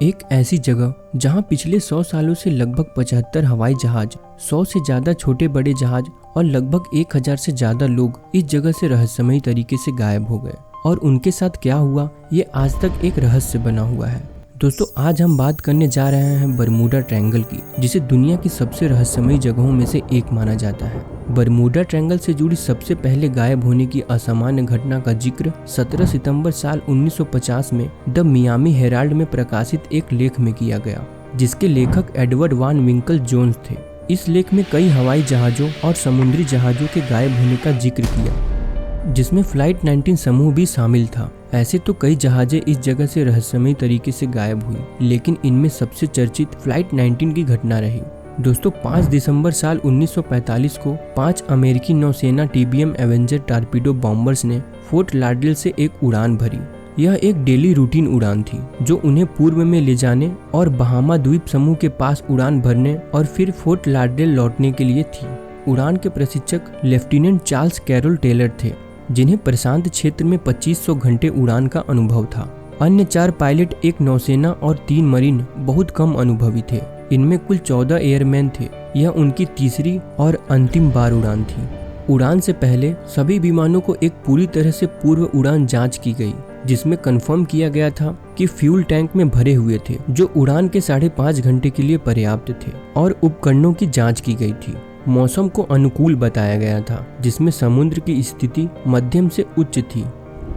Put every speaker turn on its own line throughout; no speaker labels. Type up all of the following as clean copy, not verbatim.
एक ऐसी जगह जहां पिछले 100 सालों से लगभग 75 हवाई जहाज, 100 से ज्यादा छोटे बड़े जहाज और लगभग 1000 से ज्यादा लोग इस जगह से रहस्यमयी तरीके से गायब हो गए। और उनके साथ क्या हुआ ये आज तक एक रहस्य बना हुआ है। दोस्तों, आज हम बात करने जा रहे हैं बरमूडा ट्रायंगल की, जिसे दुनिया की सबसे रहस्यमयी जगहों में से एक माना जाता है। बरमूडा ट्रायंगल से जुड़ी सबसे पहले गायब होने की असामान्य घटना का जिक्र 17 सितंबर साल 1950 में द मियामी हेराल्ड में प्रकाशित एक लेख में किया गया, जिसके लेखक एडवर्ड वान विंकल जोन्स थे। इस लेख में कई हवाई जहाजों और समुद्री जहाजों के गायब होने का जिक्र किया, जिसमें फ्लाइट 19 समूह भी शामिल था। ऐसे तो कई जहाजें इस जगह से रहस्यमयी तरीके से गायब हुई, लेकिन इनमें सबसे चर्चित फ्लाइट 19 की घटना रही। दोस्तों, 5 दिसंबर साल 1945 को 5 अमेरिकी नौसेना TBM एवेंजर टॉर्पीडो बॉम्बर्स ने फोर्ट लाडरडेल से एक उड़ान भरी। यह एक डेली रूटीन उड़ान थी जो उन्हें पूर्व में ले जाने और बहामा द्वीप समूह के पास उड़ान भरने और फिर फोर्ट लाडरडेल लौटने के लिए थी। उड़ान के प्रशिक्षक लेफ्टिनेंट चार्ल्स कैरोल टेलर थे, जिन्हें प्रशांत क्षेत्र में 2500 घंटे उड़ान का अनुभव था। अन्य 4 पायलट, एक नौसेना और 3 मरीन बहुत कम अनुभवी थे। इनमें कुल 14 एयरमैन थे। यह उनकी तीसरी और अंतिम बार उड़ान थी। उड़ान से पहले सभी विमानों को एक पूरी तरह से पूर्व उड़ान जांच की गई, जिसमें कंफर्म किया गया था कि फ्यूल टैंक में भरे हुए थे, जो उड़ान के 5.5 घंटे के लिए पर्याप्त थे, और उपकरणों की जाँच की गई थी। मौसम को अनुकूल बताया गया था, जिसमें समुद्र की स्थिति मध्यम से उच्च थी।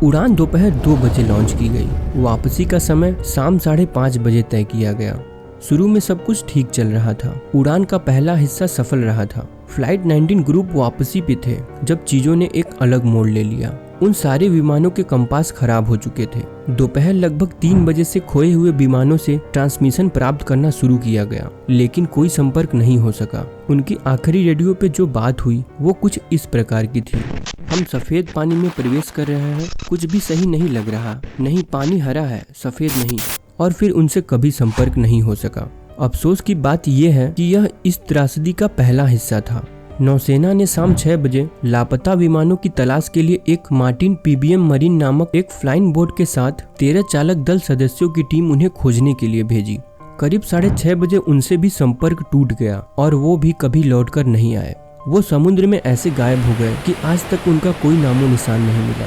उड़ान दोपहर 2 बजे लॉन्च की गई। वापसी का समय शाम 5:30 बजे तय किया गया। शुरू में सब कुछ ठीक चल रहा था। उड़ान का पहला हिस्सा सफल रहा था। फ्लाइट 19 ग्रुप वापसी पे थे जब चीजों ने एक अलग मोड़ ले लिया। उन सारे विमानों के कंपास खराब हो चुके थे। दोपहर लगभग 3 बजे से खोए हुए विमानों से ट्रांसमिशन प्राप्त करना शुरू किया गया, लेकिन कोई संपर्क नहीं हो सका। उनकी आखिरी रेडियो पे जो बात हुई वो कुछ इस प्रकार की थी: हम सफेद पानी में प्रवेश कर रहे हैं, कुछ भी सही नहीं लग रहा, नहीं पानी हरा है, सफेद नहीं। और फिर उनसे कभी संपर्क नहीं हो सका। अफसोस की बात यह है कि यह इस त्रासदी का पहला हिस्सा था। नौसेना ने शाम 6 बजे लापता विमानों की तलाश के लिए एक मार्टिन PBM मरीन नामक एक फ्लाइंग बोट के साथ 13 चालक दल सदस्यों की टीम उन्हें खोजने के लिए भेजी। करीब 6:30 बजे उनसे भी संपर्क टूट गया और वो भी कभी लौटकर नहीं आए। वो समुद्र में ऐसे गायब हो गए कि आज तक उनका कोई नामो निशान नहीं मिला।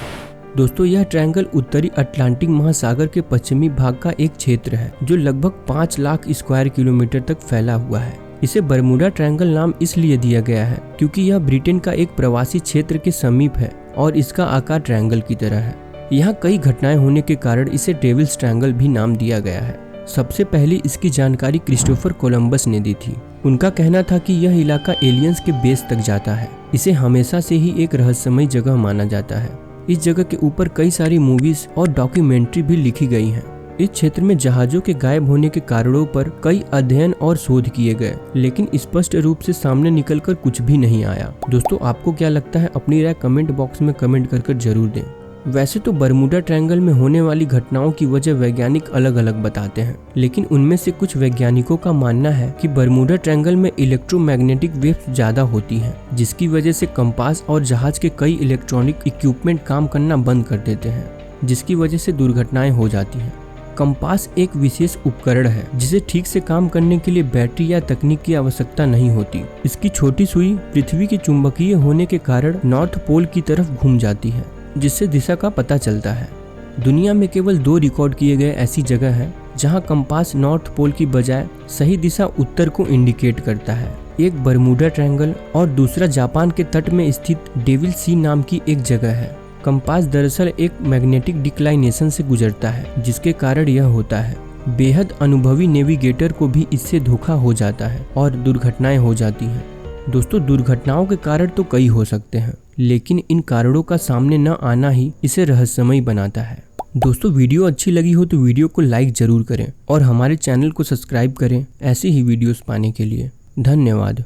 दोस्तों, यह ट्रायंगल उत्तरी अटलांटिक महासागर के पश्चिमी भाग का एक क्षेत्र है, जो लगभग 5 लाख स्क्वायर किलोमीटर तक फैला हुआ है। इसे बरमूडा ट्रायंगल नाम इसलिए दिया गया है क्योंकि यह ब्रिटेन का एक प्रवासी क्षेत्र के समीप है और इसका आकार ट्रायंगल की तरह है। यहाँ कई घटनाएं होने के कारण इसे डेविल्स ट्रायंगल भी नाम दिया गया है। सबसे पहले इसकी जानकारी क्रिस्टोफर कोलंबस ने दी थी। उनका कहना था कि यह इलाका एलियंस के बेस तक जाता है। इसे हमेशा से ही एक रहस्यमयी जगह माना जाता है। इस जगह के ऊपर कई सारी मूवीज और डॉक्यूमेंट्री भी लिखी गई हैं। इस क्षेत्र में जहाजों के गायब होने के कारणों पर कई अध्ययन और शोध किए गए, लेकिन स्पष्ट रूप से सामने निकलकर कुछ भी नहीं आया। दोस्तों, आपको क्या लगता है? अपनी राय कमेंट बॉक्स में कमेंट कर जरूर दें। वैसे तो बरमूडा ट्रायंगल में होने वाली घटनाओं की वजह वैज्ञानिक अलग अलग बताते हैं, लेकिन उनमें से कुछ वैज्ञानिकों का मानना है कि बरमूडा ट्रायंगल में इलेक्ट्रोमैग्नेटिक वेव्स ज्यादा होती हैं, जिसकी वजह से कंपास और जहाज के कई इलेक्ट्रॉनिक इक्विपमेंट काम करना बंद कर देते हैं, जिसकी वजह से दुर्घटनाएं हो जाती हैं। कंपास एक विशेष उपकरण है जिसे ठीक से काम करने के लिए बैटरी या तकनीक की आवश्यकता नहीं होती। इसकी छोटी सुई पृथ्वी के चुंबकीय होने के कारण नॉर्थ पोल की तरफ घूम जाती है, जिससे दिशा का पता चलता है। दुनिया में केवल 2 रिकॉर्ड किए गए ऐसी जगह है जहां कंपास नॉर्थ पोल की बजाय सही दिशा उत्तर को इंडिकेट करता है। एक बरमूडा ट्रायंगल और दूसरा जापान के तट में स्थित डेविल सी नाम की एक जगह है। कंपास दरअसल एक मैग्नेटिक डिक्लाइनेशन से गुजरता है, जिसके कारण यह होता है। बेहद अनुभवी नेविगेटर को भी इससे धोखा हो जाता है और दुर्घटनाएं हो जाती हैं। दोस्तों, दुर्घटनाओं के कारण तो कई हो सकते हैं, लेकिन इन कारणों का सामने न आना ही इसे रहस्यमयी बनाता है। दोस्तों, वीडियो अच्छी लगी हो तो वीडियो को लाइक जरूर करें और हमारे चैनल को सब्सक्राइब करें ऐसी ही वीडियोस पाने के लिए। धन्यवाद।